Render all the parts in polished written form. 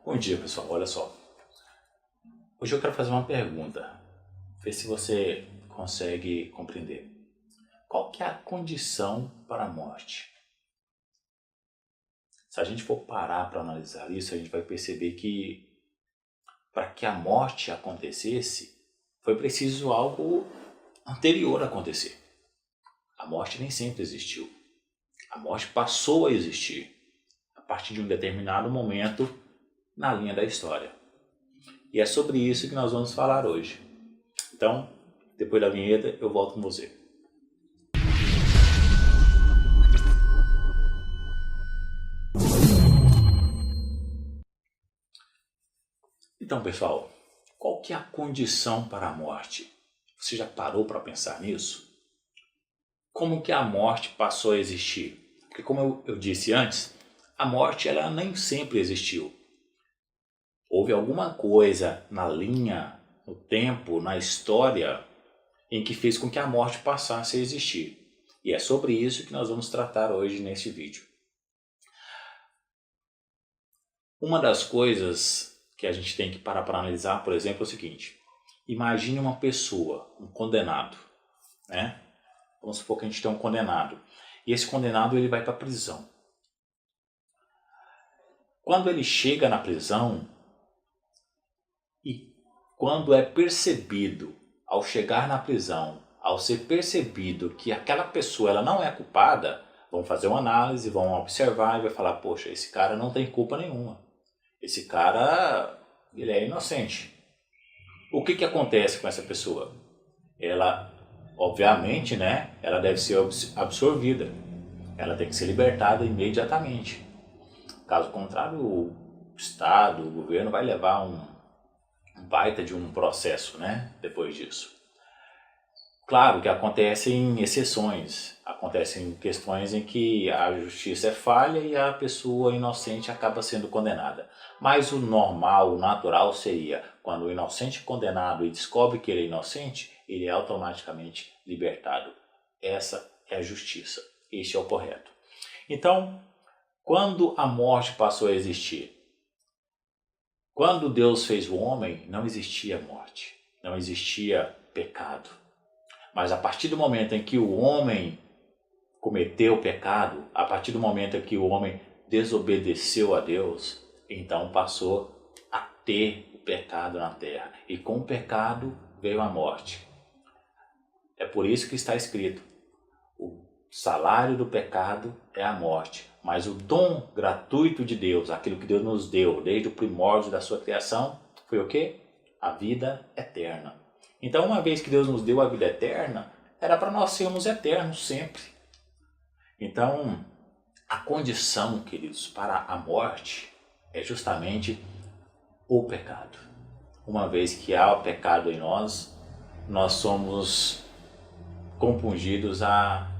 Bom dia, pessoal. Olha só. Hoje eu quero fazer uma pergunta. Ver se você consegue compreender. Qual que é a condição para a morte? Se a gente for parar para analisar isso, a gente vai perceber que para que a morte acontecesse, foi preciso algo anterior acontecer. A morte nem sempre existiu. A morte passou a existir a partir de um determinado momento na linha da história. E é sobre isso que nós vamos falar hoje. Então, depois da vinheta, eu volto com você. Então, pessoal, qual que é a condição para a morte? Você já parou para pensar nisso? Como que a morte passou a existir? Porque como eu disse antes, a morte ela nem sempre existiu. Houve alguma coisa na linha, no tempo, na história, em que fez com que a morte passasse a existir. E é sobre isso que nós vamos tratar hoje neste vídeo. Uma das coisas que a gente tem que parar para analisar, por exemplo, é o seguinte. Imagine uma pessoa, um condenado, né? Vamos supor que a gente tem um condenado. E esse condenado ele vai para a prisão. Quando ele chega na prisão, e quando é percebido, ao chegar na prisão, ao ser percebido que aquela pessoa ela não é culpada, vão fazer uma análise, vão observar e vai falar, poxa, esse cara não tem culpa nenhuma. Esse cara, ele é inocente. O que acontece com essa pessoa? Ela, obviamente, né, ela deve ser absorvida. Ela tem que ser libertada imediatamente. Caso contrário, o Estado, o governo vai levar um baita de um processo, né, depois disso. Claro que acontecem exceções, acontecem questões em que a justiça é falha e a pessoa inocente acaba sendo condenada. Mas o normal, o natural seria, quando o inocente é condenado e descobre que ele é inocente, ele é automaticamente libertado. Essa é a justiça, este é o correto. Então, quando a morte passou a existir? Quando Deus fez o homem, não existia morte, não existia pecado. Mas a partir do momento em que o homem cometeu o pecado, a partir do momento em que o homem desobedeceu a Deus, então passou a ter o pecado na terra. E com o pecado veio a morte. É por isso que está escrito, o salário do pecado é a morte. Mas o dom gratuito de Deus, aquilo que Deus nos deu desde o primórdio da sua criação, foi o quê? A vida eterna. Então, uma vez que Deus nos deu a vida eterna, era para nós sermos eternos sempre. Então, a condição, queridos, para a morte é justamente o pecado. Uma vez que há o pecado em nós, nós somos compungidos a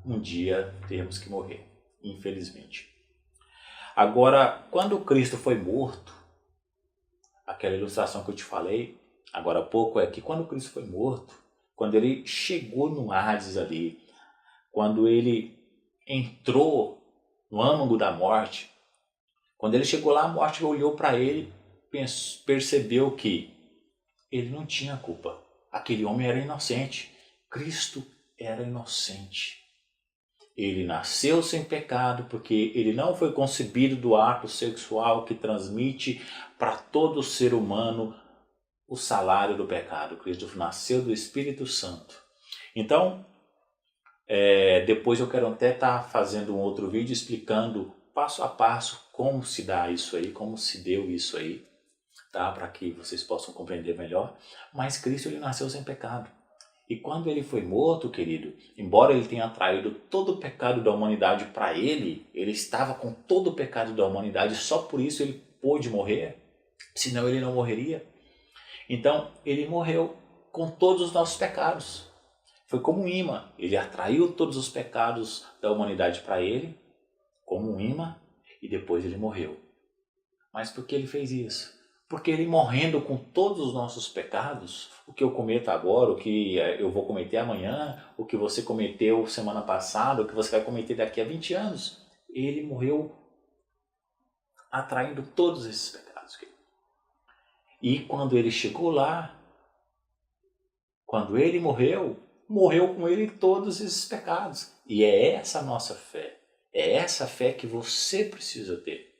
um dia termos que morrer, infelizmente. Agora, quando Cristo foi morto, aquela ilustração que eu te falei agora há pouco é que quando Cristo foi morto, quando ele chegou no Hades ali, quando ele entrou no âmago da morte, quando ele chegou lá, a morte olhou para ele, percebeu que ele não tinha culpa. Aquele homem era inocente. Cristo era inocente. Ele nasceu sem pecado porque ele não foi concebido do ato sexual que transmite para todo ser humano o salário do pecado. Cristo nasceu do Espírito Santo. Então, depois eu quero até estar fazendo um outro vídeo explicando passo a passo como se dá isso aí, como se deu isso aí, tá? Para que vocês possam compreender melhor. Mas Cristo ele nasceu sem pecado. E quando ele foi morto, querido, embora ele tenha traído todo o pecado da humanidade para ele estava com todo o pecado da humanidade, só por isso ele pôde morrer, senão ele não morreria. Então, ele morreu com todos os nossos pecados. Foi como um imã. Ele atraiu todos os pecados da humanidade para ele, como um imã, e depois ele morreu. Mas por que ele fez isso? Porque ele morrendo com todos os nossos pecados, o que eu cometo agora, o que eu vou cometer amanhã, o que você cometeu semana passada, o que você vai cometer daqui a 20 anos, ele morreu atraindo todos esses pecados. E quando ele chegou lá, quando ele morreu, morreu com ele todos esses pecados. E é essa a nossa fé. É essa fé que você precisa ter.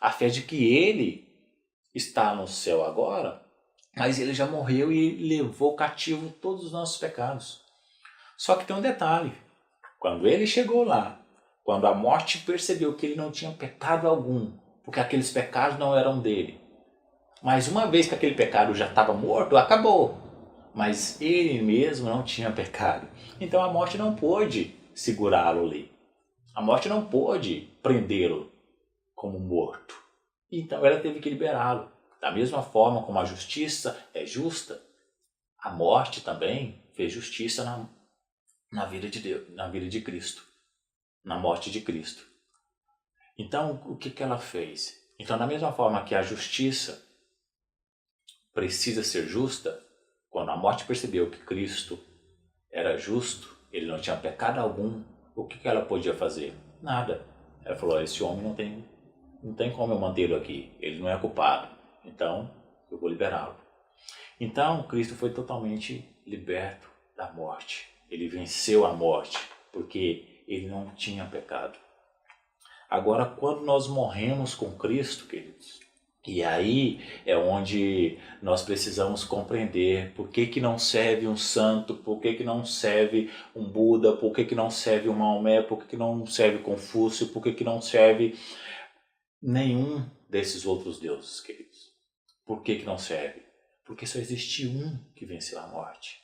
A fé de que ele está no céu agora, mas ele já morreu e levou cativo todos os nossos pecados. Só que tem um detalhe. Quando ele chegou lá, quando a morte percebeu que ele não tinha pecado algum, porque aqueles pecados não eram dele, mas uma vez que aquele pecado já estava morto, acabou. Mas ele mesmo não tinha pecado. Então a morte não pôde segurá-lo ali. A morte não pôde prendê-lo como morto. Então ela teve que liberá-lo. Da mesma forma como a justiça é justa, a morte também fez justiça na vida de Deus, na vida de Cristo, na morte de Cristo. Então o que ela fez? Então da mesma forma que a justiça precisa ser justa, quando a morte percebeu que Cristo era justo, ele não tinha pecado algum, o que ela podia fazer? Nada. Ela falou, esse homem não tem como eu mantê-lo aqui, ele não é culpado, então eu vou liberá-lo. Então Cristo foi totalmente liberto da morte, ele venceu a morte, porque ele não tinha pecado. Agora, quando nós morremos com Cristo, queridos, e aí é onde nós precisamos compreender por que não serve um santo, por que não serve um Buda, por que não serve um Maomé, por que não serve Confúcio, por que não serve nenhum desses outros deuses, queridos. Por que não serve? Porque só existe um que venceu a morte,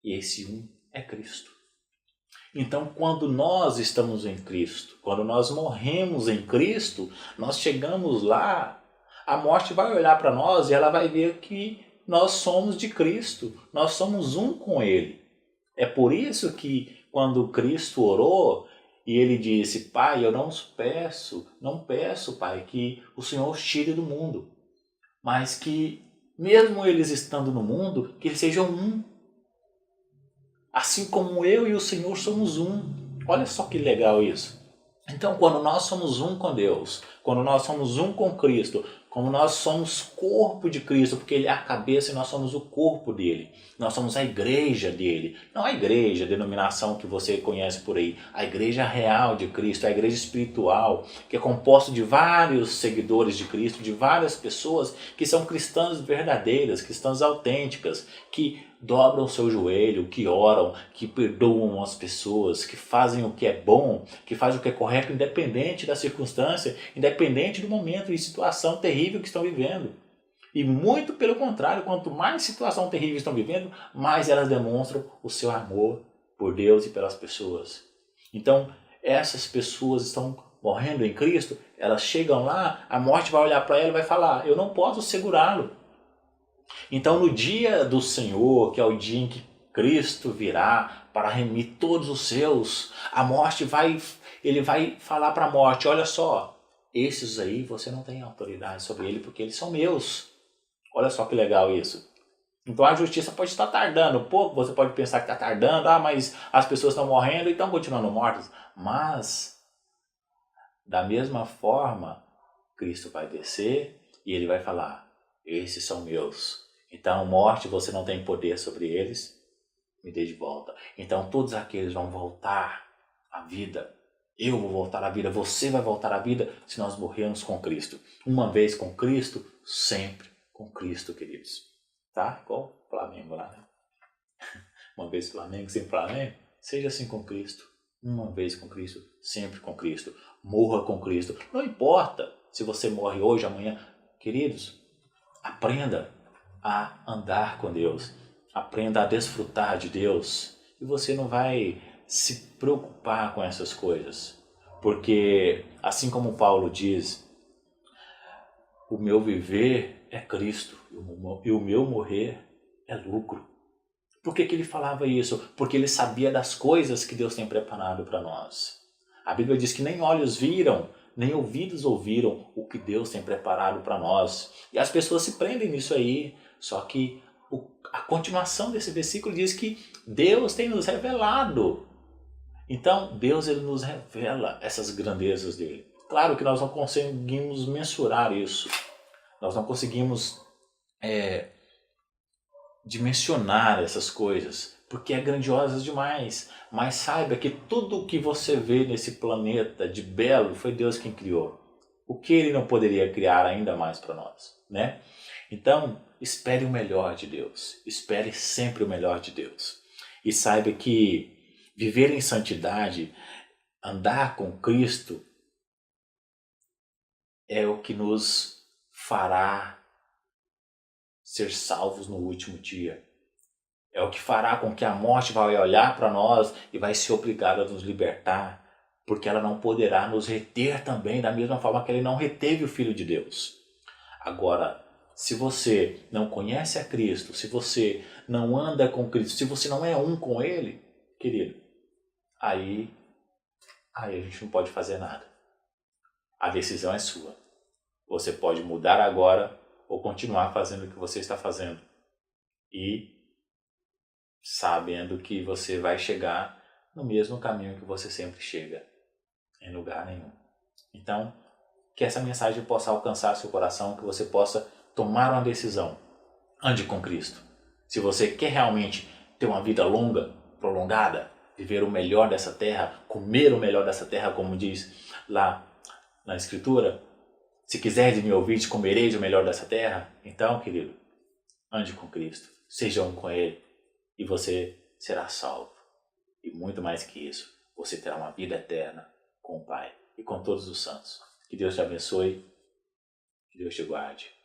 e esse um é Cristo. Então, quando nós estamos em Cristo, quando nós morremos em Cristo, nós chegamos lá, a morte vai olhar para nós e ela vai ver que nós somos de Cristo, nós somos um com Ele. É por isso que quando Cristo orou e Ele disse, Pai, eu não peço, Pai, que o Senhor os tire do mundo, mas que mesmo eles estando no mundo, que eles sejam um. Assim como eu e o Senhor somos um. Olha só que legal isso. Então, quando nós somos um com Deus, quando nós somos um com Cristo, como nós somos corpo de Cristo, porque Ele é a cabeça e nós somos o corpo dele. Nós somos a igreja dele. Não a igreja, a denominação que você conhece por aí. A igreja real de Cristo, a igreja espiritual, que é composta de vários seguidores de Cristo, de várias pessoas que são cristãs verdadeiras, cristãs autênticas, que dobram o seu joelho, que oram, que perdoam as pessoas, que fazem o que é bom, que fazem o que é correto, independente da circunstância, independente do momento e situação terrível que estão vivendo. E muito pelo contrário, quanto mais situação terrível estão vivendo, mais elas demonstram o seu amor por Deus e pelas pessoas. Então, essas pessoas estão morrendo em Cristo, elas chegam lá, a morte vai olhar para ela e vai falar, eu não posso segurá-lo. Então, no dia do Senhor, que é o dia em que Cristo virá para remir todos os seus, a morte ele vai falar para a morte, olha só, esses aí você não tem autoridade sobre ele porque eles são meus. Olha só que legal isso. Então a justiça pode estar tardando um pouco, você pode pensar que está tardando, mas as pessoas estão morrendo e estão continuando mortas. Mas, da mesma forma, Cristo vai descer e ele vai falar, esses são meus. Então, morte, você não tem poder sobre eles, me dê de volta. Então, todos aqueles vão voltar à vida. Eu vou voltar à vida, você vai voltar à vida se nós morrermos com Cristo. Uma vez com Cristo, sempre com Cristo, queridos. Tá? Igual o Flamengo lá, né? Uma vez Flamengo, sempre Flamengo. Seja assim com Cristo. Uma vez com Cristo, sempre com Cristo. Morra com Cristo. Não importa se você morre hoje, amanhã. Queridos, aprenda a andar com Deus, aprenda a desfrutar de Deus e você não vai se preocupar com essas coisas, porque assim como Paulo diz, o meu viver é Cristo e o meu morrer é lucro. Por que ele falava isso? Porque ele sabia das coisas que Deus tem preparado para nós. A Bíblia diz que nem olhos viram, nem ouvidos ouviram o que Deus tem preparado para nós. E as pessoas se prendem nisso aí. Só que a continuação desse versículo diz que Deus tem nos revelado. Então, Deus ele nos revela essas grandezas dele. Claro que nós não conseguimos mensurar isso. Nós não conseguimos dimensionar essas coisas, porque é grandiosa demais. Mas saiba que tudo o que você vê nesse planeta de belo foi Deus quem criou. O que Ele não poderia criar ainda mais para nós, né? Então, espere o melhor de Deus. Espere sempre o melhor de Deus. E saiba que viver em santidade, andar com Cristo, é o que nos fará ser salvos no último dia. É o que fará com que a morte vai olhar para nós e vai ser obrigada a nos libertar, porque ela não poderá nos reter também da mesma forma que ele não reteve o Filho de Deus. Agora, se você não conhece a Cristo, se você não anda com Cristo, se você não é um com Ele, querido, aí a gente não pode fazer nada. A decisão é sua. Você pode mudar agora ou continuar fazendo o que você está fazendo. E sabendo que você vai chegar no mesmo caminho que você sempre chega, em lugar nenhum. Então, que essa mensagem possa alcançar seu coração, que você possa tomar uma decisão. Ande com Cristo. Se você quer realmente ter uma vida longa, prolongada, viver o melhor dessa terra, comer o melhor dessa terra, como diz lá na Escritura, se quiseres me ouvir, comereis o melhor dessa terra. Então, querido, ande com Cristo, seja um com Ele e você será salvo. E muito mais que isso, você terá uma vida eterna com o Pai e com todos os santos. Que Deus te abençoe, que Deus te guarde.